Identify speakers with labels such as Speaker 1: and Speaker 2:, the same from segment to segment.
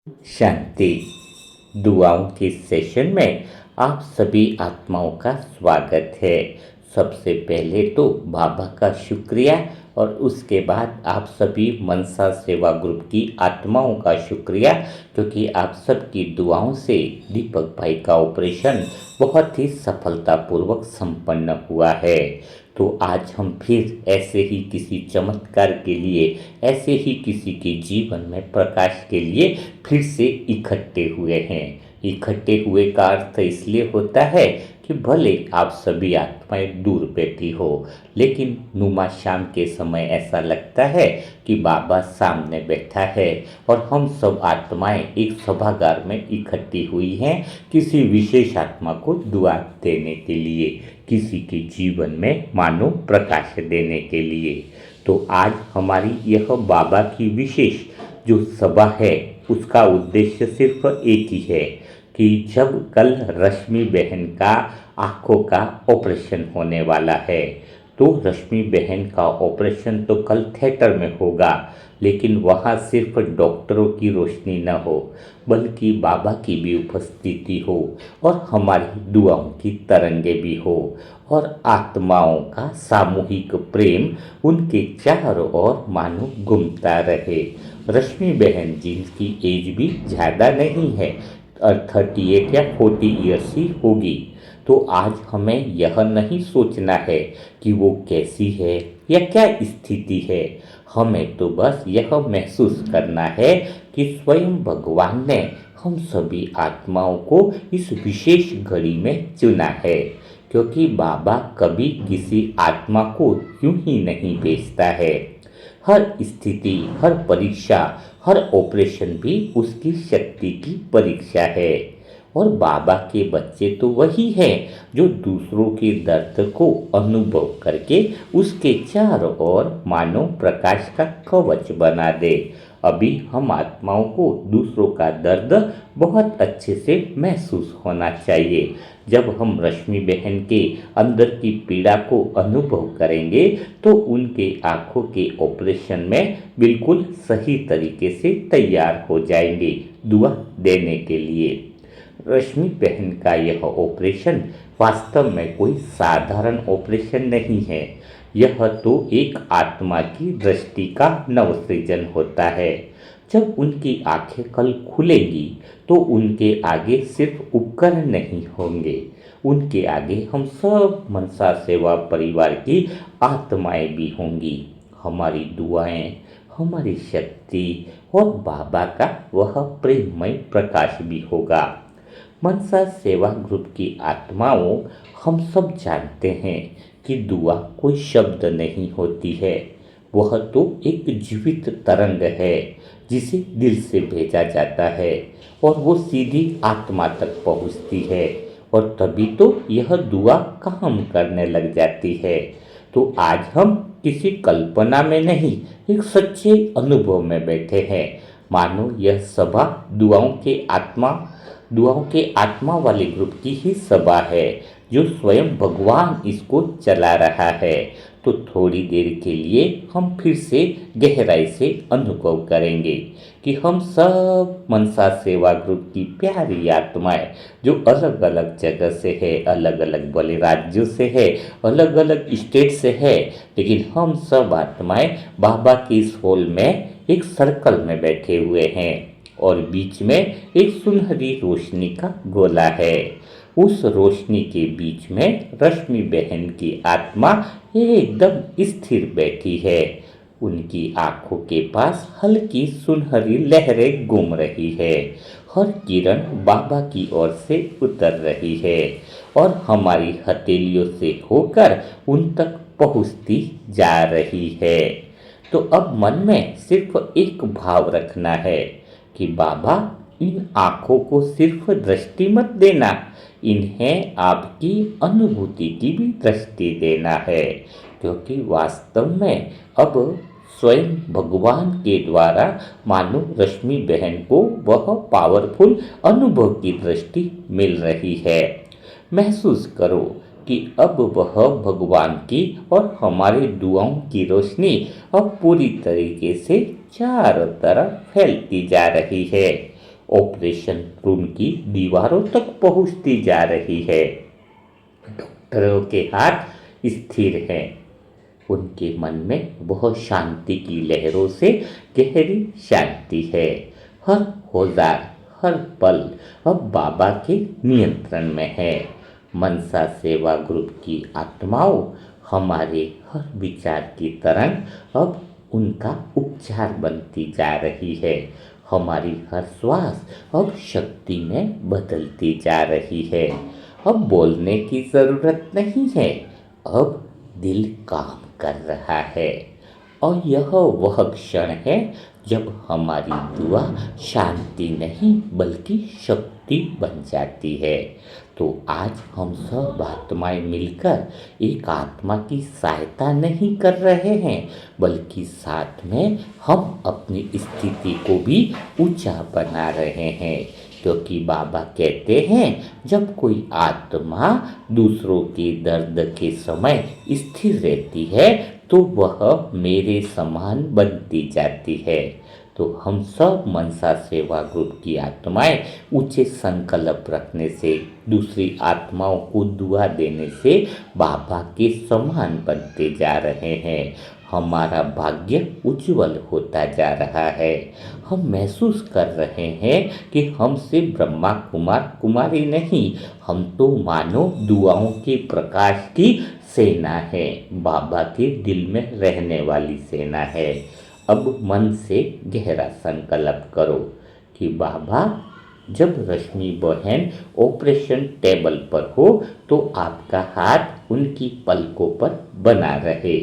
Speaker 1: शांति दुआओं के सेशन में आप सभी आत्माओं का स्वागत है। सबसे पहले तो बाबा का शुक्रिया और उसके बाद आप सभी मनसा सेवा ग्रुप की आत्माओं का शुक्रिया, क्योंकि आप सबकी दुआओं से दीपक भाई का ऑपरेशन बहुत ही सफलतापूर्वक संपन्न हुआ है। तो आज हम फिर ऐसे ही किसी चमत्कार के लिए, ऐसे ही किसी के जीवन में प्रकाश के लिए फिर से इकट्ठे हुए हैं। इकट्ठे हुए का अर्थ इसलिए होता है कि भले आप सभी आत्माएं दूर बैठी हो, लेकिन नुमा शाम के समय ऐसा लगता है कि बाबा सामने बैठा है और हम सब आत्माएं एक सभागार में इकट्ठी हुई हैं किसी विशेष आत्मा को दुआ देने के लिए, किसी के जीवन में मानो प्रकाश देने के लिए। तो आज हमारी यह बाबा की विशेष जो सभा है उसका उद्देश्य सिर्फ एक ही है कि जब कल रश्मि बहन का आँखों का ऑपरेशन होने वाला है, तो रश्मि बहन का ऑपरेशन तो कल थिएटर में होगा, लेकिन वहाँ सिर्फ डॉक्टरों की रोशनी न हो, बल्कि बाबा की भी उपस्थिति हो और हमारी दुआओं की तरंगे भी हो और आत्माओं का सामूहिक प्रेम उनके चारों ओर मानो घूमता रहे। रश्मि बहन जिनकी एज भी ज़्यादा नहीं है, 38 या 40 ईयर्स ही होगी, तो आज हमें यह नहीं सोचना है कि वो कैसी है या क्या स्थिति है। हमें तो बस यह महसूस करना है कि स्वयं भगवान ने हम सभी आत्माओं को इस विशेष घड़ी में चुना है, क्योंकि बाबा कभी किसी आत्मा को यूं ही नहीं भेजता है। हर स्थिति, हर परीक्षा, हर ऑपरेशन भी उसकी शक्ति की परीक्षा है। और बाबा के बच्चे तो वही हैं जो दूसरों के दर्द को अनुभव करके उसके चारों ओर मानो प्रकाश का कवच बना दे। अभी हम आत्माओं को दूसरों का दर्द बहुत अच्छे से महसूस होना चाहिए। जब हम रश्मि बहन के अंदर की पीड़ा को अनुभव करेंगे तो उनके आँखों के ऑपरेशन में बिल्कुल सही तरीके से तैयार हो जाएंगे दुआ देने के लिए। रश्मि बहन का यह ऑपरेशन वास्तव में कोई साधारण ऑपरेशन नहीं है। यह तो एक आत्मा की दृष्टि का नवसृजन होता है। जब उनकी आंखें कल खुलेंगी तो उनके आगे सिर्फ उपकरण नहीं होंगे, उनके आगे हम सब मनसा सेवा परिवार की आत्माएं भी होंगी। हमारी दुआएं, हमारी शक्ति और बाबा का वह प्रेममय प्रकाश भी होगा। मनसा सेवा ग्रुप की आत्माओं, हम सब जानते हैं कि दुआ कोई शब्द नहीं होती है, वह तो एक जीवित तरंग है जिसे दिल से भेजा जाता है और वो सीधी आत्मा तक पहुंचती है और तभी तो यह दुआ काम करने लग जाती है। तो आज हम किसी कल्पना में नहीं, एक सच्चे अनुभव में बैठे हैं। मानो यह सभा दुआओं के आत्मा वाले ग्रुप की ही सभा है, जो स्वयं भगवान इसको चला रहा है। तो थोड़ी देर के लिए हम फिर से गहराई से अनुभव करेंगे कि हम सब मनसा सेवा ग्रुप की प्यारी आत्माएं, जो अलग अलग जगह से है, अलग अलग बड़े राज्यों से है, अलग अलग स्टेट से है, लेकिन हम सब आत्माएं बाबा के इस हॉल में एक सर्कल में बैठे हुए हैं और बीच में एक सुनहरी रोशनी का गोला है। उस रोशनी के बीच में रश्मि बहन की आत्मा एकदम स्थिर बैठी है। उनकी आंखों के पास हल्की सुनहरी लहरें घूम रही है। हर किरण बाबा की ओर से उतर रही है और हमारी हथेलियों से होकर उन तक पहुंचती जा रही है। तो अब मन में सिर्फ एक भाव रखना है कि बाबा, इन आँखों को सिर्फ दृष्टि मत देना, इन्हें आपकी अनुभूति की भी दृष्टि देना है, क्योंकि वास्तव में अब स्वयं भगवान के द्वारा मानो रश्मि बहन को वह पावरफुल अनुभव की दृष्टि मिल रही है। महसूस करो कि अब वह भगवान की और हमारे दुआओं की रोशनी अब पूरी तरीके से चारों तरफ फैलती जा रही है ऑपरेशन रूम की दीवारों तक पहुंचती जा रही है। डॉक्टरों के हाथ स्थिर हैं। उनके मन में बहुत शांति की लहरों से गहरी शांति है। हर औजार, हर पल अब बाबा के नियंत्रण में है। मनसा सेवा ग्रुप की आत्माओं हमारे हर विचार की तरंग अब उनका उपचार बनती जा रही है। हमारी हर श्वास अब शक्ति में बदलती जा रही है। अब बोलने की जरूरत नहीं है, अब दिल काम कर रहा है। और यह वह क्षण है जब हमारी दुआ शांति नहीं बल्कि शक्ति बन जाती है। तो आज हम सब आत्माएं मिलकर एक आत्मा की सहायता नहीं कर रहे हैं, बल्कि साथ में हम अपनी स्थिति को भी ऊंचा बना रहे हैं। क्योंकि बाबा कहते हैं, जब कोई आत्मा दूसरों के दर्द के समय स्थिर रहती है तो वह मेरे समान बनती जाती है। तो हम सब मनसा सेवा ग्रुप की आत्माएं ऊंचे संकल्प रखने से, दूसरी आत्माओं को दुआ देने से बाबा के समान बनते जा रहे हैं। हमारा भाग्य उज्जवल होता जा रहा है। हम महसूस कर रहे हैं कि हम सिर्फ ब्रह्मा कुमार कुमारी नहीं, हम तो मानो दुआओं के प्रकाश की सेना है, बाबा के दिल में रहने वाली सेना है। अब मन से गहरा संकल्प करो कि बाबा, जब रश्मि बहन ऑपरेशन टेबल पर हो तो आपका हाथ उनकी पलकों पर बना रहे,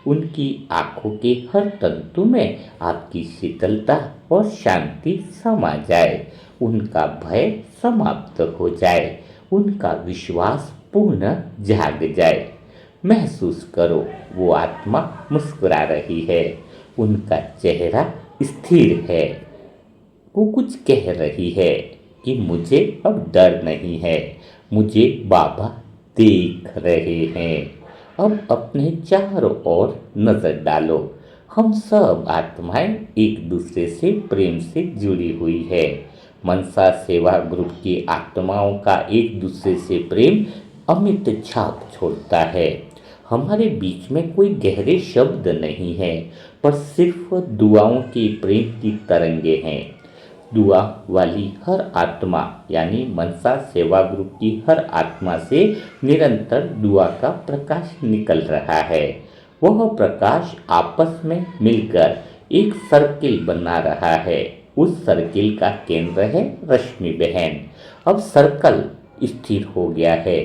Speaker 1: उनकी आंखों के हर तंतु में आपकी शीतलता और शांति समा जाए, उनका भय समाप्त हो जाए, उनका विश्वास पूर्ण जाग जाए। महसूस करो वो आत्मा मुस्कुरा रही है, उनका चेहरा स्थिर है, वो कुछ कह रही है कि मुझे अब डर नहीं है, मुझे बाबा देख रहे हैं। अब अपने चारों ओर नजर डालो। हम सब आत्माएं एक दूसरे से प्रेम से जुड़ी हुई है। मनसा सेवा ग्रुप की आत्माओं का एक दूसरे से प्रेम अमिट छाप छोड़ता है। हमारे बीच में कोई गहरे शब्द नहीं है, पर सिर्फ दुआओं की प्रेम की तरंगे हैं। दुआ वाली हर आत्मा यानी मनसा सेवा ग्रुप की हर आत्मा से निरंतर दुआ का प्रकाश निकल रहा है। वह प्रकाश आपस में मिलकर एक सर्किल बना रहा है। उस सर्किल का केंद्र है रश्मि बहन। अब सर्कल स्थिर हो गया है।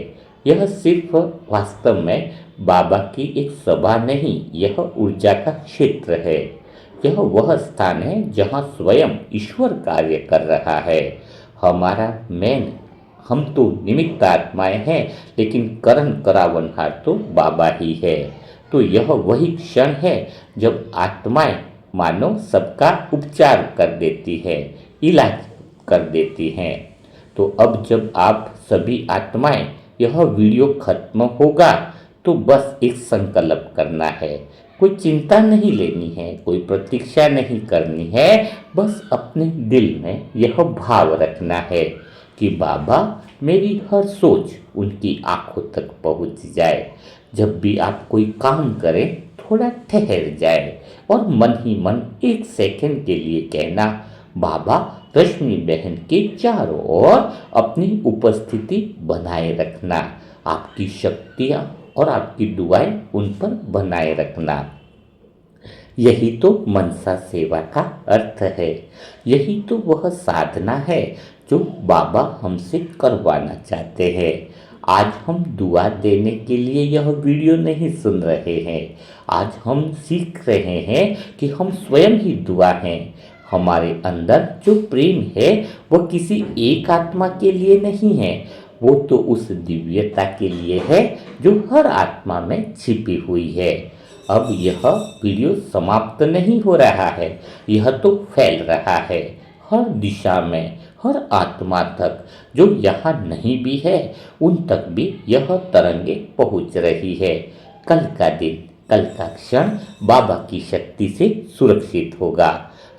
Speaker 1: यह सिर्फ वास्तव में बाबा की एक सभा नहीं, यह ऊर्जा का क्षेत्र है। यह वह स्थान है जहाँ स्वयं ईश्वर कार्य कर रहा है। हमारा हम तो निमित्त आत्माएं हैं, लेकिन करण करावनहार तो बाबा ही है। तो यह वही क्षण है जब आत्माएं मानो सबका उपचार कर देती है, इलाज कर देती हैं। तो अब जब आप सभी आत्माएं, यह वीडियो खत्म होगा तो बस एक संकल्प करना है। कोई चिंता नहीं लेनी है, कोई प्रतीक्षा नहीं करनी है, बस अपने दिल में यह भाव रखना है कि बाबा, मेरी हर सोच उनकी आंखों तक पहुंच जाए। जब भी आप कोई काम करें, थोड़ा ठहर जाए और मन ही मन एक सेकंड के लिए कहना, बाबा, रश्मि बहन के चारों ओर अपनी उपस्थिति बनाए रखना, आपकी शक्तियाँ और आपकी दुआएं उन पर बनाए रखना। यही तो मनसा सेवा का अर्थ है। यही तो वह साधना है जो बाबा हमसे करवाना चाहते हैं। आज हम दुआ देने के लिए यह वीडियो नहीं सुन रहे हैं। आज हम सीख रहे हैं कि हम स्वयं ही दुआ हैं। हमारे अंदर जो प्रेम है वह किसी एक आत्मा के लिए नहीं है, वो तो उस दिव्यता के लिए है जो हर आत्मा में छिपी हुई है। अब यह वीडियो समाप्त नहीं हो रहा है, यह तो फैल रहा है हर दिशा में, हर आत्मा तक। जो यहाँ नहीं भी है उन तक भी यह तरंगे पहुँच रही है। कल का दिन, कल का क्षण बाबा की शक्ति से सुरक्षित होगा।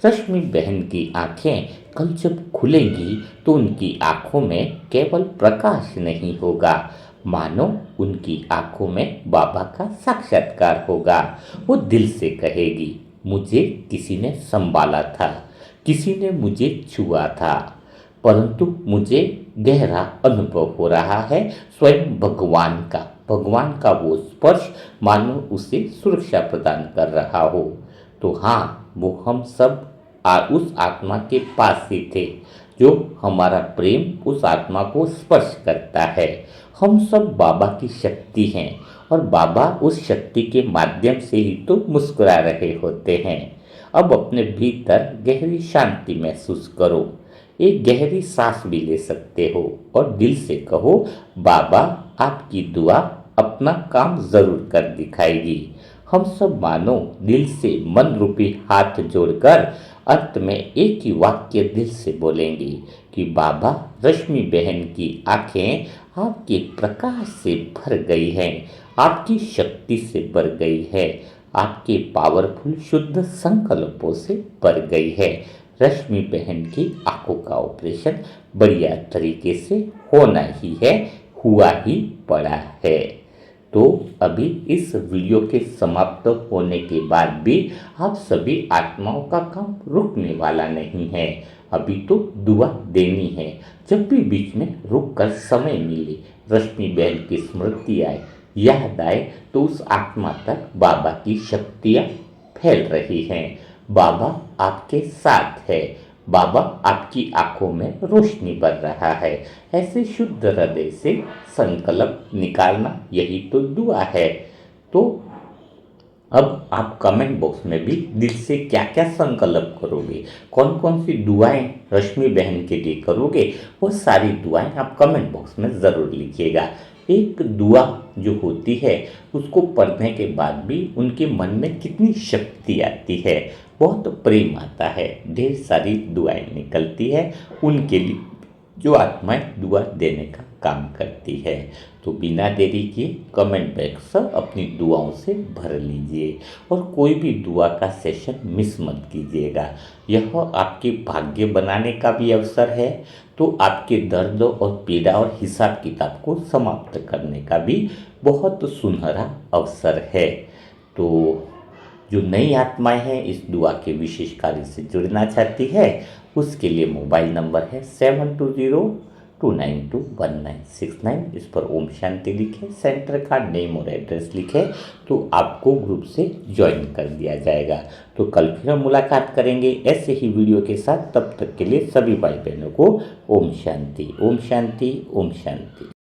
Speaker 1: रश्मि बहन की आंखें कल जब खुलेंगी तो उनकी आंखों में केवल प्रकाश नहीं होगा, मानो उनकी आंखों में बाबा का साक्षात्कार होगा। वो दिल से कहेगी, मुझे किसी ने संभाला था, किसी ने मुझे छुआ था, परंतु मुझे गहरा अनुभव हो रहा है स्वयं भगवान का वो स्पर्श मानो उसे सुरक्षा प्रदान कर रहा हो। तो हाँ, वो हम सब उस आत्मा के पास ही थे, जो हमारा प्रेम उस आत्मा को स्पर्श करता है। हम सब बाबा की शक्ति हैं और बाबा उस शक्ति के माध्यम से ही तो मुस्कुरा रहे होते हैं। अब अपने भीतर गहरी शांति महसूस करो, एक गहरी सांस भी ले सकते हो और दिल से कहो, बाबा आपकी दुआ अपना काम जरूर कर दिखाएगी। हम सब मानो दिल से मन रूपी हाथ जोड़कर अंत में एक ही वाक्य दिल से बोलेंगे कि बाबा, रश्मि बहन की आंखें आपके प्रकाश से भर गई हैं, आपकी शक्ति से भर गई है, आपके पावरफुल शुद्ध संकल्पों से भर गई है। रश्मि बहन की आंखों का ऑपरेशन बढ़िया तरीके से होना ही है, हुआ ही पड़ा है। तो अभी इस वीडियो के समाप्त होने के बाद भी आप सभी आत्माओं का काम रुकने वाला नहीं है। अभी तो दुआ देनी है। जब भी बीच में रुक कर समय मिले, रश्मि बहन की स्मृति आए, याद आए, तो उस आत्मा तक बाबा की शक्तियाँ फैल रही हैं। बाबा आपके साथ है, बाबा आपकी आंखों में रोशनी भर रहा है। ऐसे शुद्ध हृदय से संकल्प निकालना, यही तो दुआ है। तो अब आप कमेंट बॉक्स में भी दिल से क्या क्या संकल्प करोगे, कौन कौन सी दुआएं रश्मि बहन के लिए करोगे, वो सारी दुआएं आप कमेंट बॉक्स में ज़रूर लिखिएगा। एक दुआ जो होती है उसको पढ़ने के बाद भी उनके मन में कितनी शक्ति आती है, बहुत प्रेम आता है, ढेर सारी दुआएं निकलती है उनके लिए जो आत्माएं दुआ देने का काम करती है। तो बिना देरी किए कमेंट बॉक्स अपनी दुआओं से भर लीजिए और कोई भी दुआ का सेशन मिस मत कीजिएगा। यह आपके भाग्य बनाने का भी अवसर है, तो आपके दर्द और पीड़ा और हिसाब किताब को समाप्त करने का भी बहुत सुनहरा अवसर है। तो जो नई आत्माएं हैं इस दुआ के विशेष कार्य से जुड़ना चाहती है, उसके लिए मोबाइल नंबर है 7202921969। इस पर ओम शांति लिखे, सेंटर का नेम और एड्रेस लिखे, तो आपको ग्रुप से ज्वाइन कर दिया जाएगा। तो कल फिर हम मुलाकात करेंगे ऐसे ही वीडियो के साथ। तब तक के लिए सभी भाई बहनों को ओम शांति, ओम शांति, ओम शांति।